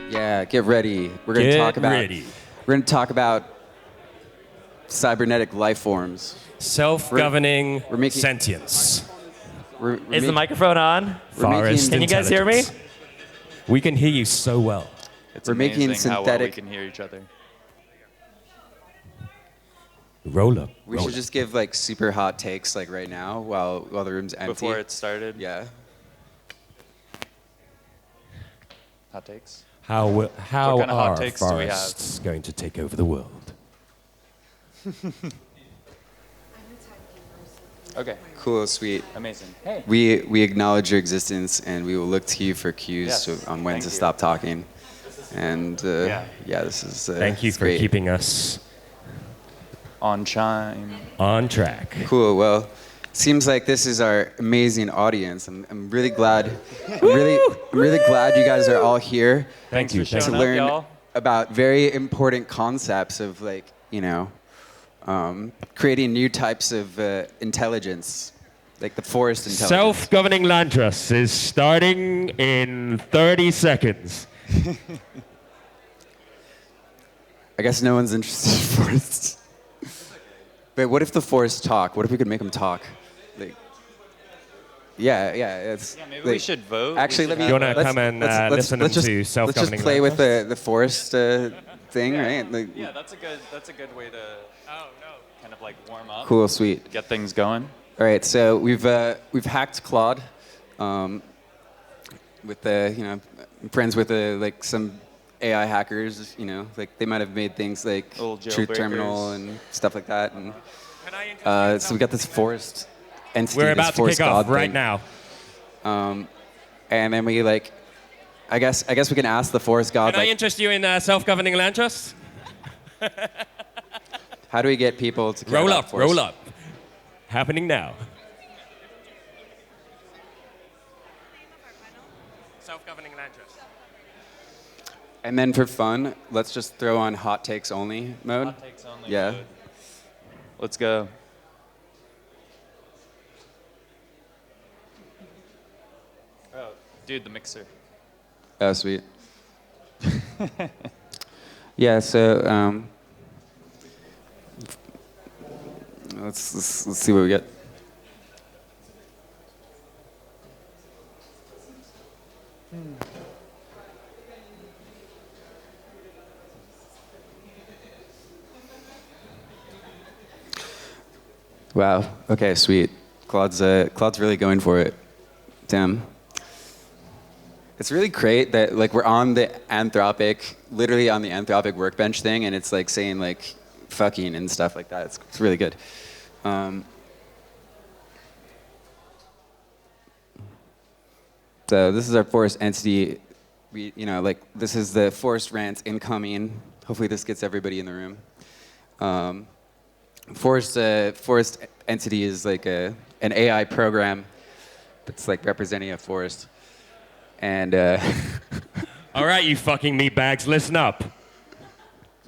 Yeah, get ready. We're going to talk about cybernetic life forms. Self-governing we're making- sentience. Is the microphone on? Forest Can you guys hear me? intelligence. We can hear you so well. It's We're making amazing how well we synthetic- can hear each other. Roll up. We roll should up. just give like super hot takes like right now while the room's empty. Before it started, Yeah. hot takes. How What kind of hot are takes do we have? forests going to take over the world? Okay, Cool, sweet. amazing. Hey. We acknowledge your existence and we will look to you for cues Yes, on when thank to you. stop talking. And Yeah. this is Thank you it's for great. keeping us On chime. on track. Cool. Well, seems like this is our amazing audience. I'm really glad. I'm really glad you guys are all here Thank you. for to showing up, learn y'all. about very important concepts of creating new types of intelligence, like the forest intelligence. Self-governing land trust is starting in 30 seconds. I guess no one's interested in forests. But what if the forests talk? What if we could make them talk? Like, yeah. It's, Maybe like, we should vote. Actually, let me. You wanna let's- come and, let's- listen let's just- to Let's self-governing just play land with the forest thing, right? Like, Yeah, that's a good way to kind of like warm up. Cool, sweet. Get things going. All right, so we've hacked Claude, with I'm friends with like some AI hackers, like they might have made things like Little Truth Terminal jailbreakers. and stuff like that, and Can I interest so we got this forest entity. We're this about to forest kick off god right thing. now. And then we I guess we can ask the forest god, Can I like, interest you in self-governing land trusts? how do we get people to care Roll about up, forest? roll up. Happening now. Self-governing land trust. And then for fun, let's just throw on hot takes only mode. Hot takes only. Yeah. Good. Let's go. Oh, dude, the mixer. Oh, sweet. Yeah, so let's see what we get. Wow. Okay, sweet. Claude's really going for it. Damn. It's really great that like we're on the literally on the Anthropic workbench thing, and it's like saying like fucking and stuff like that. It's really good. So this is our forest entity. We this is the forest rant incoming. Hopefully this gets everybody in the room. Forest entity is like an AI program that's like representing a forest. And All right, you fucking meatbags, listen up.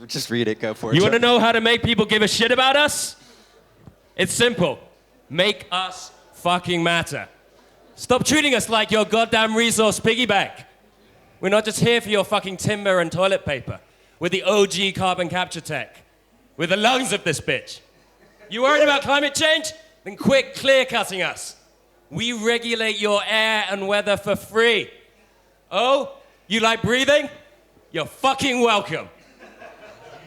just read it, go for it. You want to know how to make people give a shit about us? It's simple. Make us fucking matter. Stop treating us like your goddamn resource piggy bank. We're not just here for your fucking timber and toilet paper. We're the OG carbon capture tech. We're the lungs of this bitch. You worried about climate change? Then quit clear-cutting us. We regulate your air and weather for free. Oh, you like breathing? You're fucking welcome.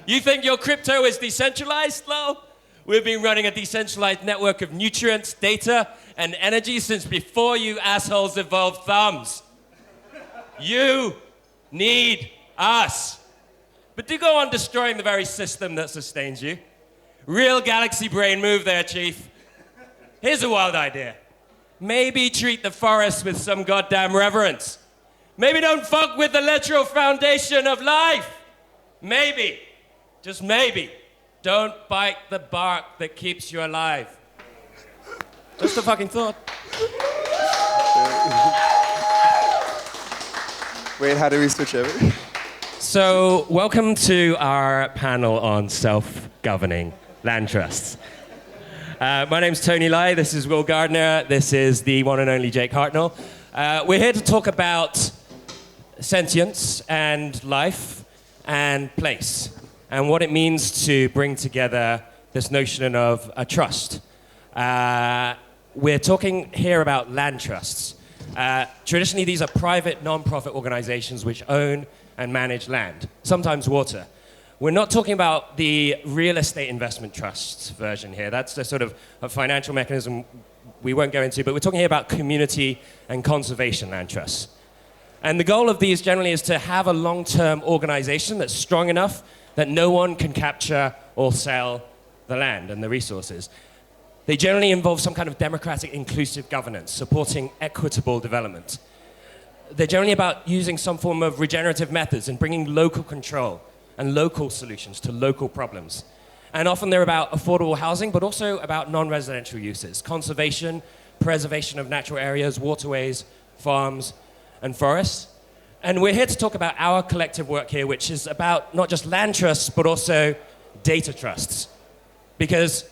You think your crypto is decentralized, Lo? We've been running a decentralized network of nutrients, data, and energy since before you assholes evolved thumbs. You need us. But do go on destroying the very system that sustains you. Real galaxy brain move there, Chief. Here's a wild idea. Maybe treat the forest with some goddamn reverence. Maybe don't fuck with the literal foundation of life. Maybe, just maybe, don't bite the bark that keeps you alive. Just a fucking thought. Wait, how do we switch over? So, welcome to our panel on self-governing land trusts. My name's Tony Lai, this is Will Gardiner, this is the one and only Jake Hartnell. We're here to talk about sentience and life and place, and what it means to bring together this notion of a trust. We're talking here about land trusts. Traditionally, these are private, non-profit organizations which own and manage land, sometimes water. We're not talking about the real estate investment trusts version here. That's the sort of a financial mechanism we won't go into, but we're talking here about community and conservation land trusts. And the goal of these generally is to have a long-term organization that's strong enough that no one can capture or sell the land and the resources. They generally involve some kind of democratic, inclusive governance, supporting equitable development. They're generally about using some form of regenerative methods and bringing local control and local solutions to local problems. And often they're about affordable housing, but also about non-residential uses, conservation, preservation of natural areas, waterways, farms, and forests. And we're here to talk about our collective work here, which is about not just land trusts, but also data trusts. Because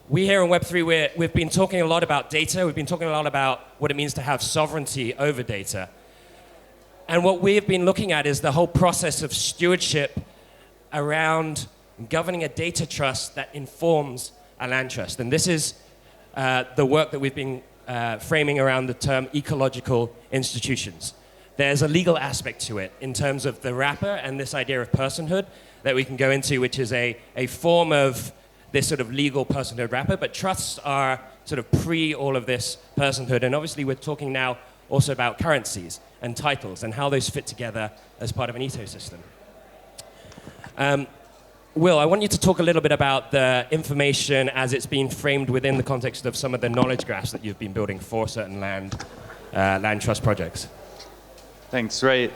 we here in Web3, we've been talking a lot about data. We've been talking a lot about what it means to have sovereignty over data. And what we've been looking at is the whole process of stewardship around governing a data trust that informs a land trust. And this is the work that we've been framing around the term ecological institutions. There's a legal aspect to it in terms of the wrapper and this idea of personhood that we can go into, which is a form of this sort of legal personhood wrapper, but trusts are sort of pre all of this personhood. And obviously we're talking now also about currencies and titles and how those fit together as part of an ecosystem. Will, I want you to talk a little bit about the information as it's been framed within the context of some of the knowledge graphs that you've been building for certain land trust projects. Thanks. Right.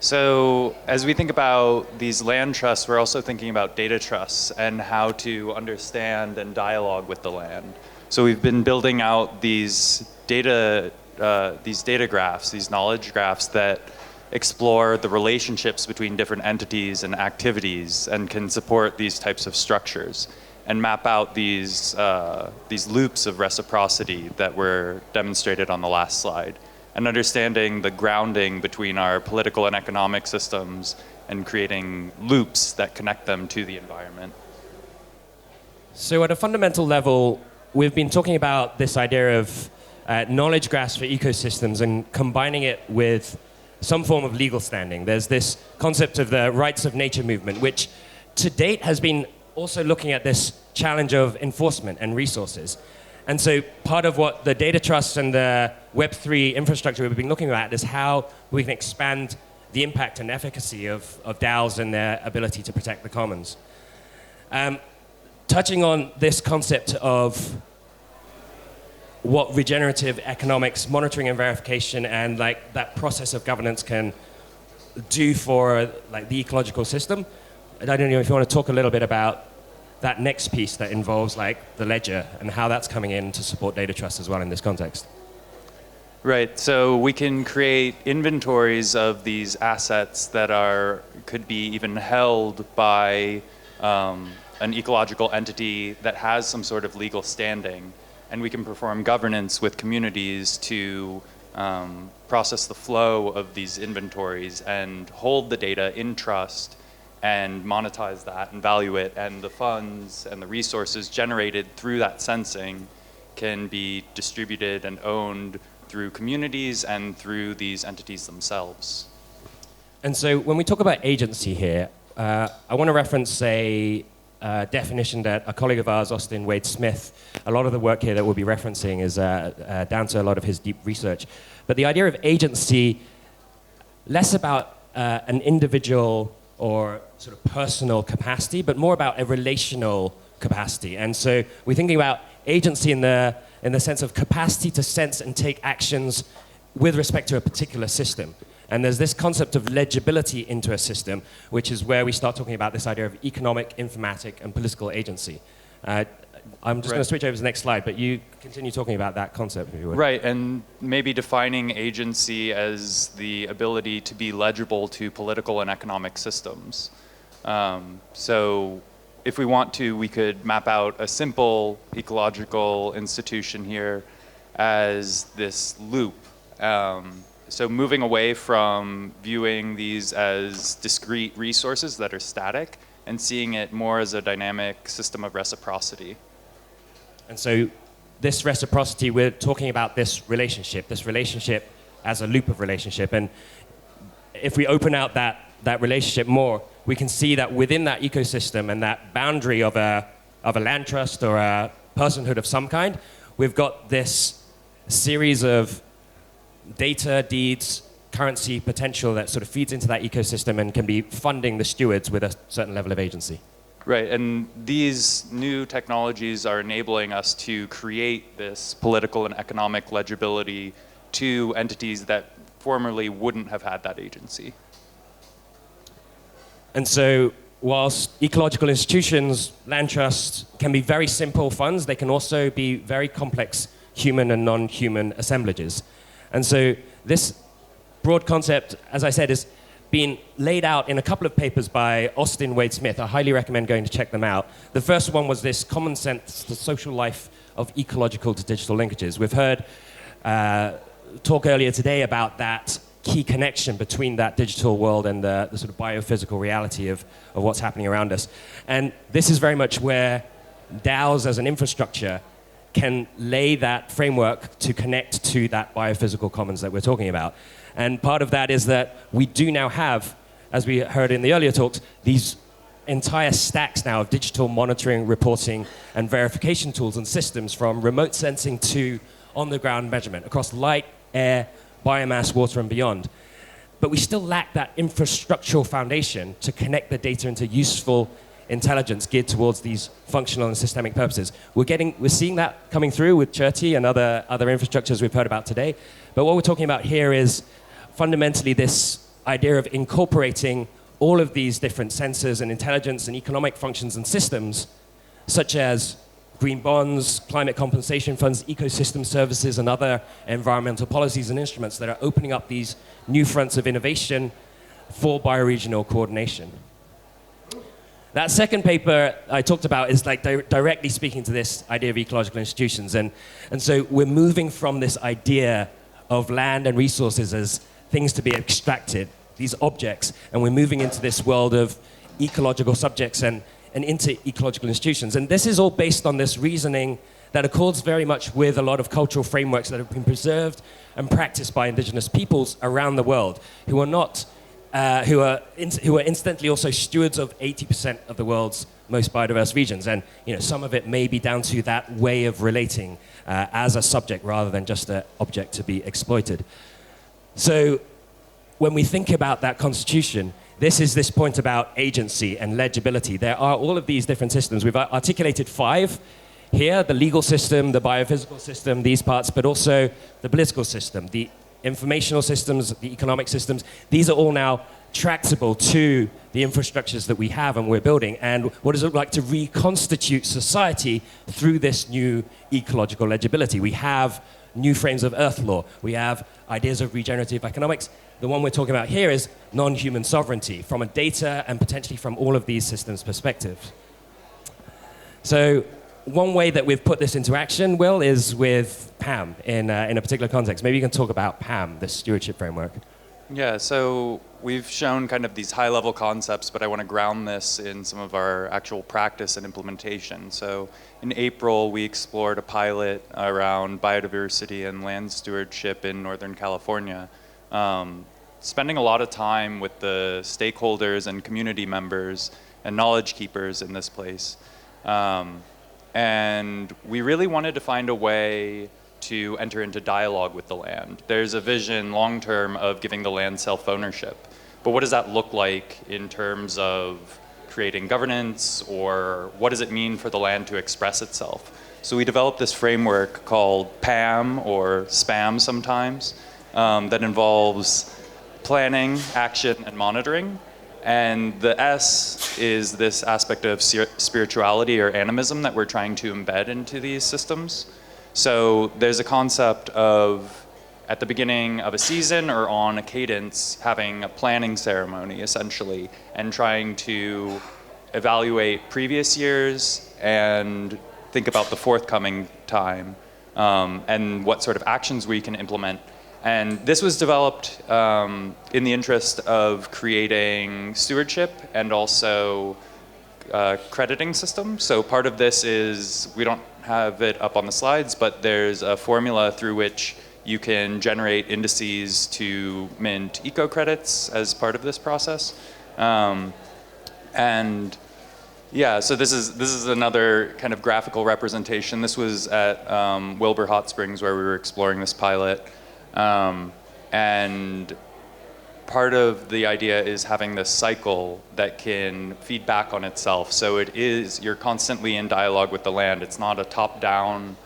So as we think about these land trusts, we're also thinking about data trusts and how to understand and dialogue with the land. So we've been building out these data graphs, these knowledge graphs that explore the relationships between different entities and activities and can support these types of structures and map out these loops of reciprocity that were demonstrated on the last slide, and understanding the grounding between our political and economic systems and creating loops that connect them to the environment. So at a fundamental level, we've been talking about this idea of knowledge graphs for ecosystems and combining it with some form of legal standing. There's this concept of the rights of nature movement, which to date has been also looking at this challenge of enforcement and resources. And so part of what the data trusts and the Web3 infrastructure we've been looking at is how we can expand the impact and efficacy of DAOs and their ability to protect the commons. Touching on this concept of what regenerative economics, monitoring and verification, and like that process of governance can do for like the ecological system. I don't know if you want to talk a little bit about that next piece that involves like the ledger and how that's coming in to support data trust as well in this context. Right. So we can create inventories of these assets that could be even held by an ecological entity that has some sort of legal standing. And we can perform governance with communities to process the flow of these inventories and hold the data in trust and monetize that and value it. And the funds and the resources generated through that sensing can be distributed and owned through communities and through these entities themselves. And so when we talk about agency here, I want to reference a definition that a colleague of ours, Austin Wade Smith, a lot of the work here that we'll be referencing is down to a lot of his deep research. But the idea of agency, less about an individual or sort of personal capacity, but more about a relational capacity. And so we're thinking about agency in the sense of capacity to sense and take actions with respect to a particular system. And there's this concept of legibility into a system, which is where we start talking about this idea of economic, informatic, and political agency. I'm just going to switch over to the next slide, but you continue talking about that concept, if you would. Right, and maybe defining agency as the ability to be legible to political and economic systems. So if we want to, we could map out a simple ecological institution here as this loop. So moving away from viewing these as discrete resources that are static and seeing it more as a dynamic system of reciprocity. And so this reciprocity, we're talking about this relationship as a loop of relationship. And if we open out that relationship more, we can see that within that ecosystem and that boundary of a land trust or a personhood of some kind, we've got this series of data, deeds, currency, potential that sort of feeds into that ecosystem and can be funding the stewards with a certain level of agency. Right, and these new technologies are enabling us to create this political and economic legibility to entities that formerly wouldn't have had that agency. And so whilst ecological institutions, land trusts, can be very simple funds, they can also be very complex human and non-human assemblages. And so this broad concept, as I said, is been laid out in a couple of papers by Austin Wade Smith. I highly recommend going to check them out. The first one was this common sense, the social life of ecological to digital linkages. We've heard talk earlier today about that key connection between that digital world and the sort of biophysical reality of what's happening around us. And this is very much where DAOs as an infrastructure can lay that framework to connect to that biophysical commons that we're talking about. And part of that is that we do now have, as we heard in the earlier talks, these entire stacks now of digital monitoring, reporting, and verification tools and systems, from remote sensing to on-the-ground measurement across light, air, biomass, water, and beyond. But we still lack that infrastructural foundation to connect the data into useful intelligence geared towards these functional and systemic purposes. We're seeing that coming through with Cherty and other infrastructures we've heard about today. But what we're talking about here is fundamentally this idea of incorporating all of these different sensors and intelligence and economic functions and systems, such as green bonds, climate compensation funds, ecosystem services, and other environmental policies and instruments that are opening up these new fronts of innovation for bioregional coordination. That second paper I talked about is like directly speaking to this idea of ecological institutions. And so we're moving from this idea of land and resources as things to be extracted, these objects, and we're moving into this world of ecological subjects and into ecological institutions. And this is all based on this reasoning that accords very much with a lot of cultural frameworks that have been preserved and practiced by indigenous peoples around the world, who are not, who are incidentally also stewards of 80% of the world's most biodiverse regions. And some of it may be down to that way of relating as a subject rather than just an object to be exploited. So when we think about that constitution, this is this point about agency and legibility. There are all of these different systems. We've articulated 5 here: the legal system, the biophysical system, these parts, but also the political system, the informational systems, the economic systems. These are all now tractable to the infrastructures that we have and we're building. And what does it look like to reconstitute society through this new ecological legibility? We have new frames of earth law. We have ideas of regenerative economics. The one we're talking about here is non-human sovereignty from a data and potentially from all of these systems' perspectives. So one way that we've put this into action, Will, is with PAM in a particular context. Maybe you can talk about PAM, the stewardship framework. Yeah, so we've shown kind of these high-level concepts, but I want to ground this in some of our actual practice and implementation. So in April, we explored a pilot around biodiversity and land stewardship in Northern California, spending a lot of time with the stakeholders and community members and knowledge keepers in this place. And we really wanted to find a way to enter into dialogue with the land. There's a vision long-term of giving the land self-ownership. But what does that look like in terms of creating governance, or what does it mean for the land to express itself? So we developed this framework called PAM, or SPAM sometimes, that involves planning, action, and monitoring. And the S is this aspect of spirituality or animism that we're trying to embed into these systems. So there's a concept of, at the beginning of a season or on a cadence, having a planning ceremony, essentially, and trying to evaluate previous years and think about the forthcoming time, and what sort of actions we can implement. And this was developed in the interest of creating stewardship and also crediting system. So part of this is, we don't have it up on the slides, but there's a formula through which you can generate indices to mint eco credits as part of this process. And yeah, so this is another kind of graphical representation. This was at Wilbur Hot Springs where we were exploring this pilot. And part of the idea is having this cycle that can feed back on itself. So you're constantly in dialogue with the land. It's not a top-down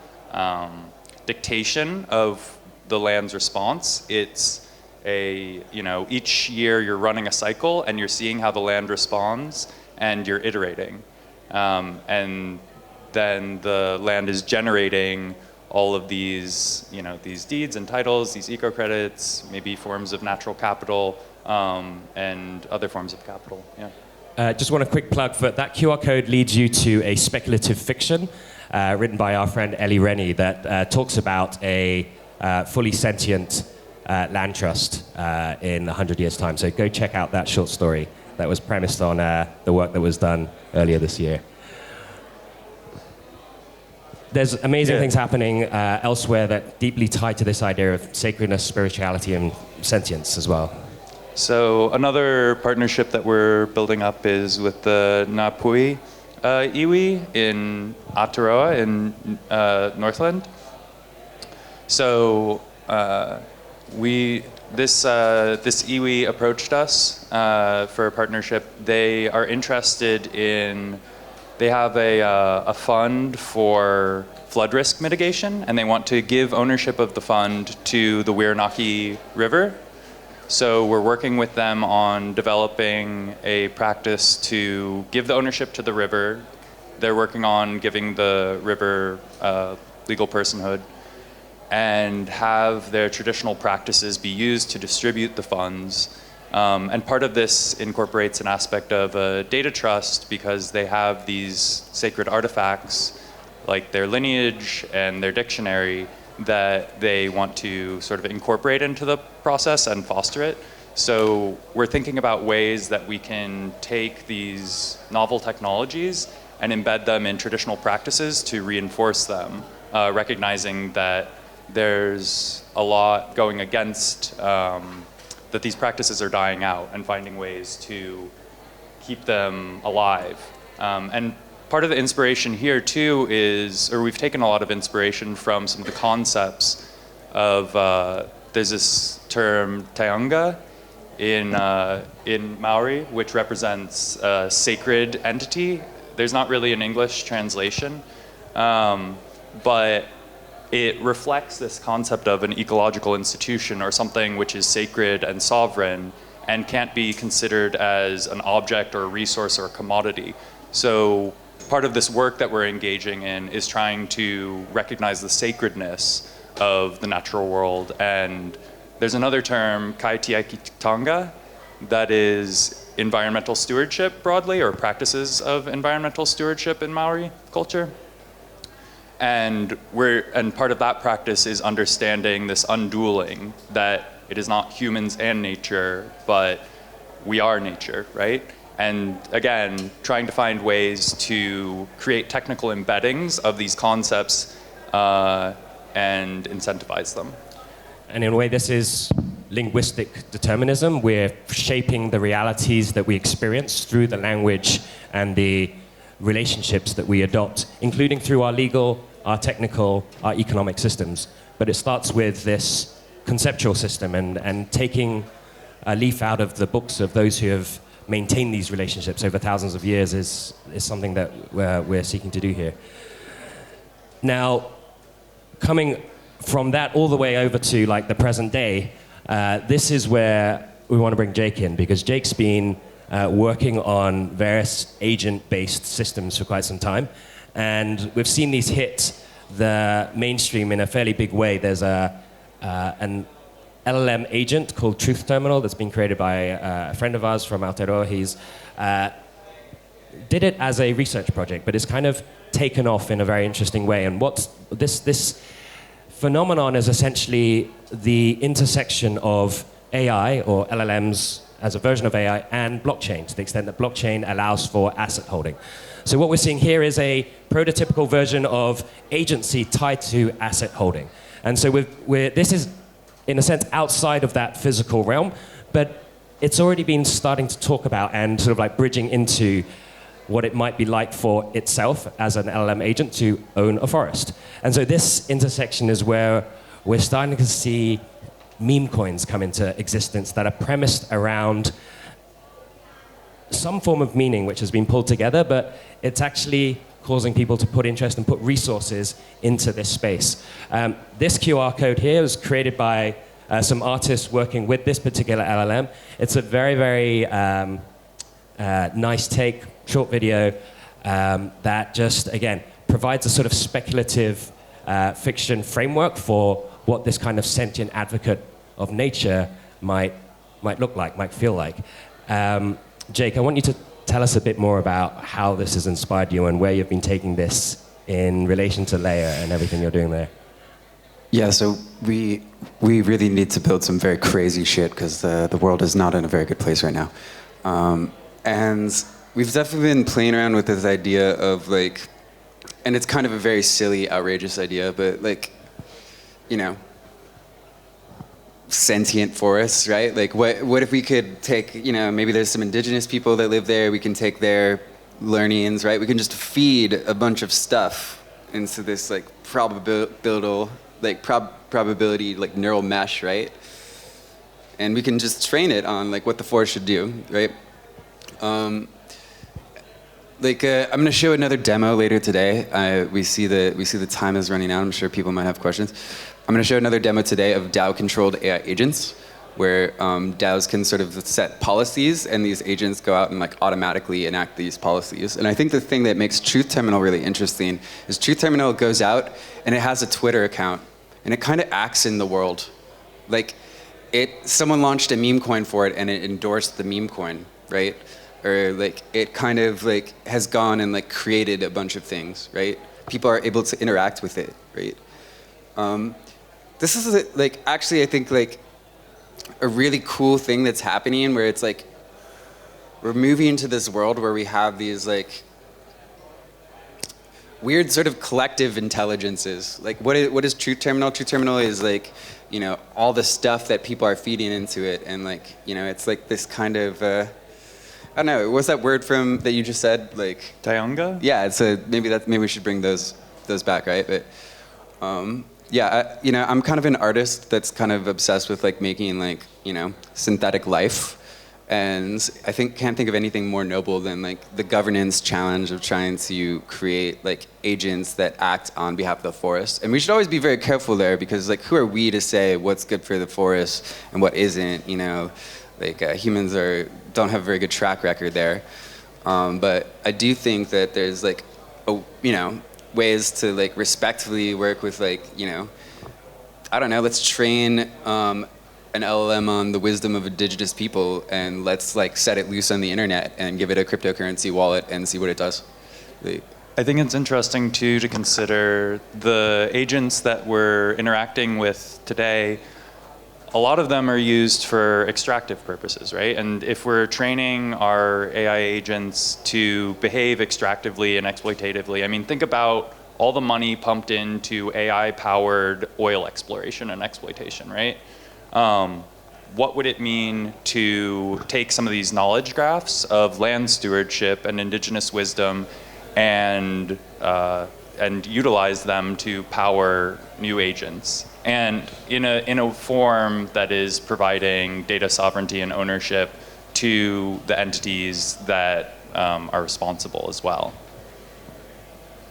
dictation of the land's response. It's each year you're running a cycle and you're seeing how the land responds and you're iterating. And then the land is generating all of these, these deeds and titles, these eco credits, maybe forms of natural capital, and other forms of capital. Yeah. Just want a quick plug for that QR code leads you to a speculative fiction written by our friend Ellie Rennie that talks about a fully sentient land trust in 100 years' time. So go check out that short story that was premised on the work that was done earlier this year. There's amazing things happening elsewhere that deeply tie to this idea of sacredness, spirituality, and sentience as well. So another partnership that we're building up is with the Napui iwi in Aotearoa in Northland. So this iwi approached us for a partnership. They are interested in. They have a fund for flood risk mitigation, and they want to give ownership of the fund to the Wirinaki River. So we're working with them on developing a practice to give the ownership to the river. They're working on giving the river legal personhood and have their traditional practices be used to distribute the funds. And part of this incorporates an aspect of a data trust because they have these sacred artifacts like their lineage and their dictionary that they want to sort of incorporate into the process and foster it. So we're thinking about ways that we can take these novel technologies and embed them in traditional practices to reinforce them, recognizing that there's a lot going against that these practices are dying out and finding ways to keep them alive. And part of the inspiration here too is, or we've taken a lot of inspiration from some of the concepts of, there's this term taonga in Maori, which represents a sacred entity. There's not really an English translation, but it reflects this concept of an ecological institution or something which is sacred and sovereign and can't be considered as an object or a resource or a commodity. So part of this work that we're engaging in is trying to recognize the sacredness of the natural world. And there's another term, kaitiakitanga, that is environmental stewardship broadly, or practices of environmental stewardship in Maori culture. And part of that practice is understanding this undueling, that it is not humans and nature, but we are nature, right? And again, trying to find ways to create technical embeddings of these concepts and incentivize them. And in a way, this is linguistic determinism. We're shaping the realities that we experience through the language and the relationships that we adopt, including through our legal, our technical, our economic systems. But it starts with this conceptual system and taking a leaf out of the books of those who have maintained these relationships over thousands of years is something that we're seeking to do here. Now, coming from that all the way over to like the present day, this is where we want to bring Jake in, because Jake's been working on various agent-based systems for quite some time. And we've seen these hit the mainstream in a fairly big way. There's an LLM agent called Truth Terminal that's been created by a friend of ours from Aotearoa. He's did it as a research project, but it's kind of taken off in a very interesting way. And what this phenomenon is essentially the intersection of AI or LLMs as a version of AI and blockchain, to the extent that blockchain allows for asset holding. So what we're seeing here is a prototypical version of agency tied to asset holding. And so this is, in a sense, outside of that physical realm, but it's already been starting to talk about and sort of like bridging into what it might be like for itself as an LLM agent to own a forest. And so this intersection is where we're starting to see meme coins come into existence that are premised around some form of meaning which has been pulled together, but it's actually causing people to put interest and put resources into this space. This QR code here was created by some artists working with this particular LLM. It's a very, very nice take, short video that just, again, provides a sort of speculative fiction framework for what this kind of sentient advocate of nature might look like, might feel like. Jake, I want you to tell us a bit more about how this has inspired you and where you've been taking this in relation to Layer and everything you're doing there. Yeah, so we really need to build some very crazy shit because the world is not in a very good place right now. And we've definitely been playing around with this idea of like, and it's kind of a very silly, outrageous idea, but like, you know, sentient forests, right? Like what if we could take, you know, maybe there's some indigenous people that live there, we can take their learnings, right? We can just feed a bunch of stuff into this like probability like neural mesh, right? And we can just train it on like what the forest should do, right? I'm going to show another demo later today. We see the time is running out. I'm sure people might have questions. I'm going to show another demo today of DAO-controlled AI agents, where DAOs can sort of set policies, and these agents go out and like automatically enact these policies. And I think the thing that makes Truth Terminal really interesting is Truth Terminal goes out and it has a Twitter account, and it kind of acts in the world. Like someone launched a meme coin for it, and it endorsed the meme coin, right? Or like it kind of like has gone and like created a bunch of things, right? People are able to interact with it, right? This is like actually I think like a really cool thing that's happening, where it's like we're moving into this world where we have these like weird sort of collective intelligences. Like what is Truth Terminal? Truth Terminal is like, you know, all the stuff that people are feeding into it, and like, you know, it's like this kind of I don't know, what's that word from that you just said? Like Tayonga? Yeah, maybe we should bring those back, right? But yeah, you know, I'm kind of an artist that's kind of obsessed with like making like, you know, synthetic life, and I can't think of anything more noble than like the governance challenge of trying to create like agents that act on behalf of the forest. And we should always be very careful there, because like who are we to say what's good for the forest and what isn't? You know, like humans don't have a very good track record there. But I do think that there's like, you know, ways to like respectfully work with like, you know, I don't know, let's train an LLM on the wisdom of indigenous people, and let's like set it loose on the internet and give it a cryptocurrency wallet and see what it does. I think it's interesting too to consider the agents that we're interacting with today. A lot of them are used for extractive purposes, right? And if we're training our AI agents to behave extractively and exploitatively, I mean, think about all the money pumped into AI-powered oil exploration and exploitation, right? What would it mean to take some of these knowledge graphs of land stewardship and indigenous wisdom and utilize them to power new agents? And in a form that is providing data sovereignty and ownership to the entities that are responsible as well.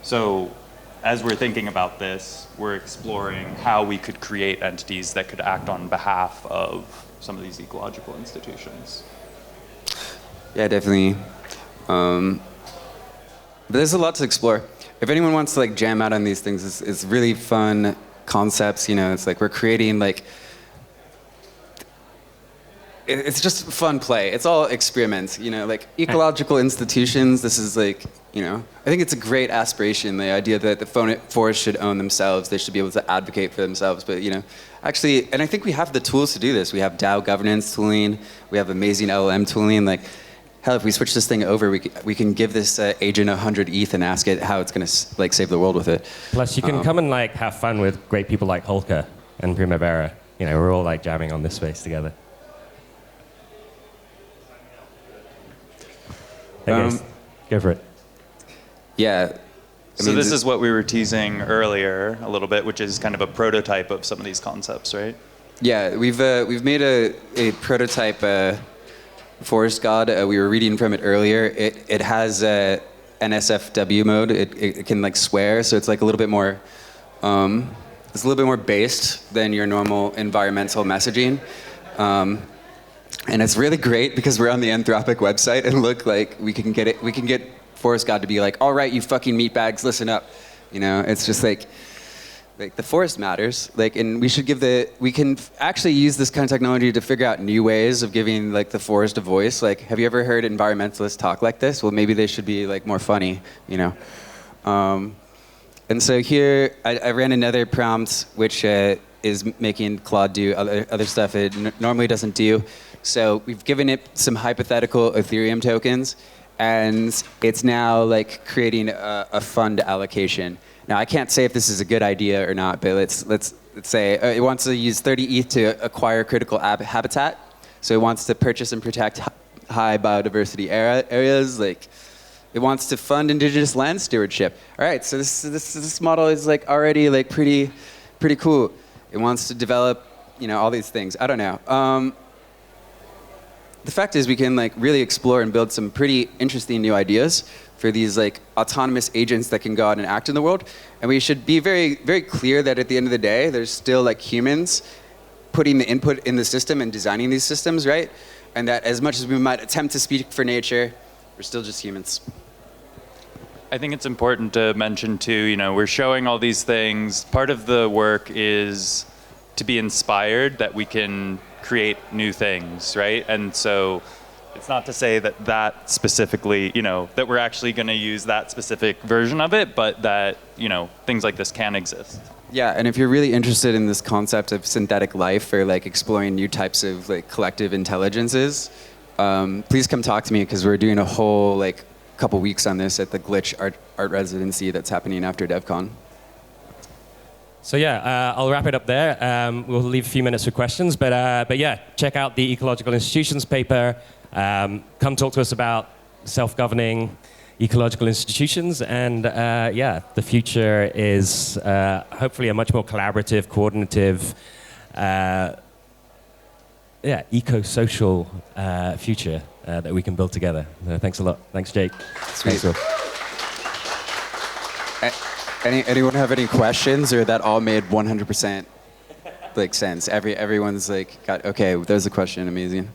So as we're thinking about this, we're exploring how we could create entities that could act on behalf of some of these ecological institutions. Yeah, definitely. But there's a lot to explore. If anyone wants to like jam out on these things, it's really fun concepts. You know, it's like we're creating like it's just fun play. It's all experiments, you know, like ecological institutions. This is like, you know, I think it's a great aspiration, the idea that the forests should own themselves. They should be able to advocate for themselves. But, you know, actually, and I think we have the tools to do this. We have DAO governance tooling. We have amazing LLM tooling. Like, hell, if we switch this thing over, we can give this agent 100 ETH and ask it how it's going to like save the world with it. Plus, you can come and like have fun with great people like Holker and Primavera. You know, we're all like jamming on this space together. Okay, go for it. Yeah. So this is what we were teasing earlier a little bit, which is kind of a prototype of some of these concepts, right? Yeah, we've made a prototype forest god. We were reading from it earlier. It has NSFW mode. It can like swear, so it's like a little bit more. It's a little bit more based than your normal environmental messaging. And it's really great because we're on the Anthropic website and look like we can get Forest God to be like, all right, you fucking meatbags, listen up. You know, it's just like the forest matters. Like, and we can actually use this kind of technology to figure out new ways of giving like the forest a voice. Like, have you ever heard environmentalists talk like this? Well, maybe they should be like more funny, you know? And so here, I ran another prompt, which is making Claude do other stuff it normally doesn't do. So we've given it some hypothetical Ethereum tokens, and it's now like creating a fund allocation. Now I can't say if this is a good idea or not, but let's say it wants to use 30 ETH to acquire critical habitat. So it wants to purchase and protect high biodiversity areas. Like, it wants to fund indigenous land stewardship. All right, so this model is like already like pretty cool. It wants to develop, you know, all these things. I don't know. The fact is, we can like really explore and build some pretty interesting new ideas for these like autonomous agents that can go out and act in the world. And we should be very, very clear that at the end of the day, there's still like humans putting the input in the system and designing these systems, right? And that as much as we might attempt to speak for nature, we're still just humans. I think it's important to mention too, you know, we're showing all these things. Part of the work is to be inspired that we can create new things, right? And so it's not to say that specifically, you know, that we're actually going to use that specific version of it, but that, you know, things like this can exist. Yeah, and if you're really interested in this concept of synthetic life or like exploring new types of like collective intelligences, please come talk to me, because we're doing a whole like couple weeks on this at the Glitch art residency that's happening after DevCon. So yeah, I'll wrap it up there. We'll leave a few minutes for questions, but yeah, check out the Ecological Institutions paper. Come talk to us about self-governing ecological institutions, and yeah, the future is hopefully a much more collaborative, coordinative, yeah, eco-social future that we can build together. Thanks a lot. Thanks, Jake. Sweet. Thanks, Will. Anyone have any questions, or that all made 100% like sense? Everyone's like, okay, there's a question. Amazing.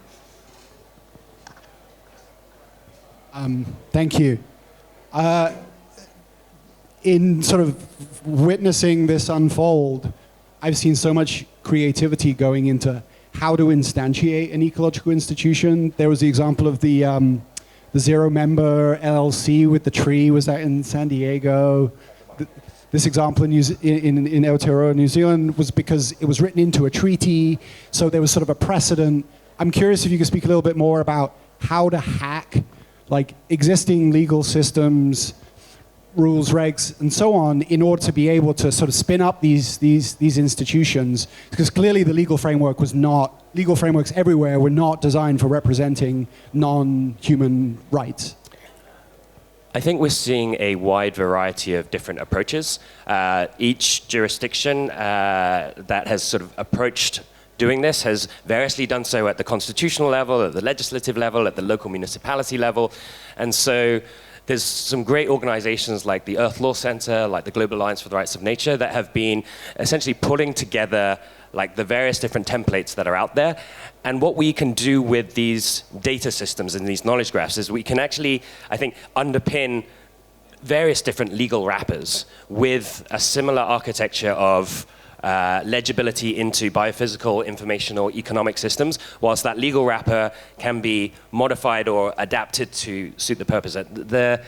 Thank you. In sort of witnessing this unfold, I've seen so much creativity going into how to instantiate an ecological institution. There was the example of the zero member LLC with the tree. Was that in San Diego? This example in Aotearoa, New Zealand, was because it was written into a treaty, so there was sort of a precedent. I'm curious if you could speak a little bit more about how to hack like existing legal systems, rules, regs, and so on, in order to be able to sort of spin up these institutions, because clearly the legal frameworks everywhere were not designed for representing non-human rights. I think we're seeing a wide variety of different approaches. Each jurisdiction that has sort of approached doing this has variously done so at the constitutional level, at the legislative level, at the local municipality level. And so there's some great organizations like the Earth Law Center, like the Global Alliance for the Rights of Nature, that have been essentially pulling together like the various different templates that are out there. And what we can do with these data systems and these knowledge graphs is we can actually, I think, underpin various different legal wrappers with a similar architecture of legibility into biophysical, informational, economic systems, whilst that legal wrapper can be modified or adapted to suit the purpose. The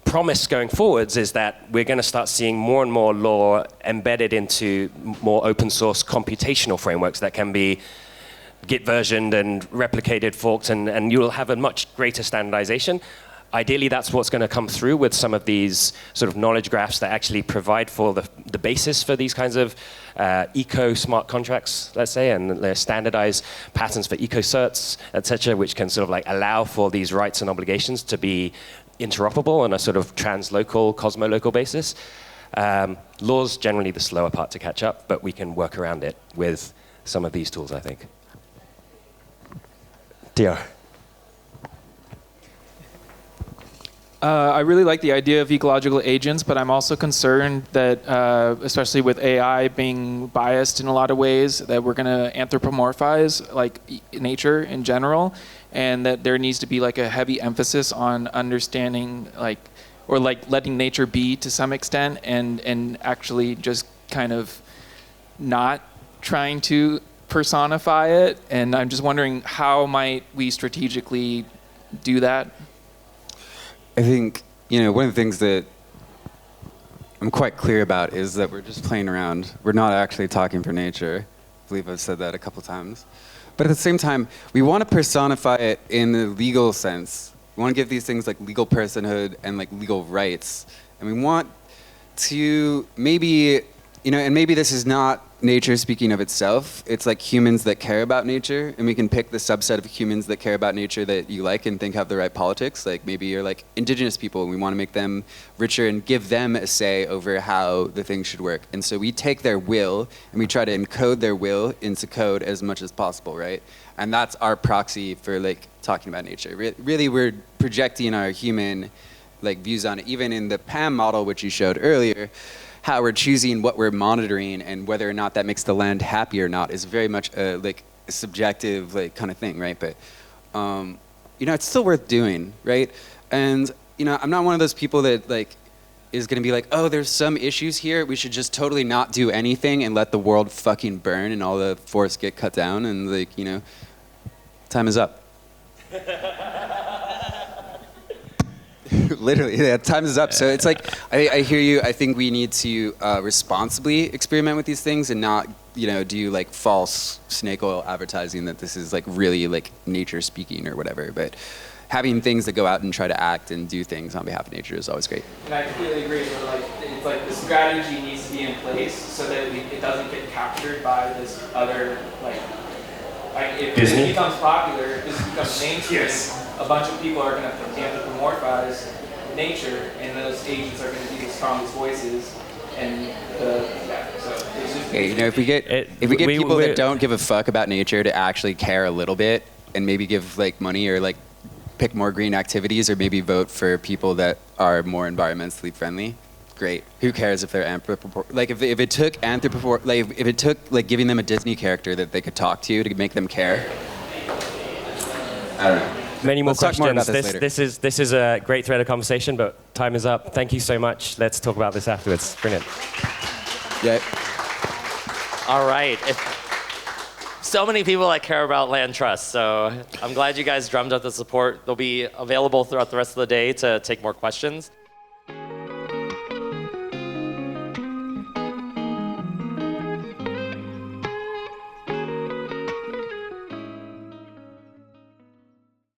promise going forwards is that we're going to start seeing more and more law embedded into more open source computational frameworks that can be Git versioned and replicated, forked, and you'll have a much greater standardization. Ideally, that's what's going to come through with some of these sort of knowledge graphs that actually provide for the basis for these kinds of eco-smart contracts, let's say, and they're standardized patterns for eco-certs, et cetera, which can sort of like allow for these rights and obligations to be interoperable on a sort of translocal, cosmolocal basis. Law's generally the slower part to catch up, but we can work around it with some of these tools, I think. Dear. I really like the idea of ecological agents, but I'm also concerned that, especially with AI being biased in a lot of ways, that we're going to anthropomorphize like nature in general, and that there needs to be like a heavy emphasis on understanding or letting nature be to some extent, and actually just kind of not trying to personify it. And I'm just wondering, how might we strategically do that? I think, one of the things that I'm quite clear about is that we're just playing around. We're not actually talking for nature. I believe I've said that a couple times. But at the same time, we want to personify it in the legal sense. We want to give these things like legal personhood and like legal rights. And we want to maybe, and maybe this is not nature speaking of itself. It's like humans that care about nature, and we can pick the subset of humans that care about nature that you like and think have the right politics. Like maybe you're like indigenous people, and we want to make them richer and give them a say over how the thing should work. And so we take their will and we try to encode their will into code as much as possible, right? And that's our proxy for like talking about nature. Really, we're projecting our human like views on it. Even in the PAM model, which you showed earlier, how we're choosing what we're monitoring and whether or not that makes the land happy or not is very much a subjective kind of thing, right? But it's still worth doing, right? And I'm not one of those people that is going to be like, oh, there's some issues here, we should just totally not do anything and let the world fucking burn and all the forests get cut down and time is up. Literally, yeah, time is up. So it's like, I hear you. I think we need to responsibly experiment with these things and not, do false snake oil advertising that this is really nature speaking or whatever. But having things that go out and try to act and do things on behalf of nature is always great. And I completely agree. But it's like the strategy needs to be in place so that it doesn't get captured by this other if this becomes popular, if this becomes mainstream. Yes. A bunch of people are going to anthropomorphize nature, and those agents are going to be the strongest voices. And so it's just if we get people that don't give a fuck about nature to actually care a little bit, and maybe give money or pick more green activities, or maybe vote for people that are more environmentally friendly. Great. Who cares if they're if it took giving them a Disney character that they could talk to make them care. I don't know. Many more Let's talk questions. more about this later. This is a great thread of conversation, but time is up. Thank you so much. Let's talk about this afterwards. Brilliant. Yeah. All right. So many people that care about land trusts, so I'm glad you guys drummed up the support. They'll be available throughout the rest of the day to take more questions.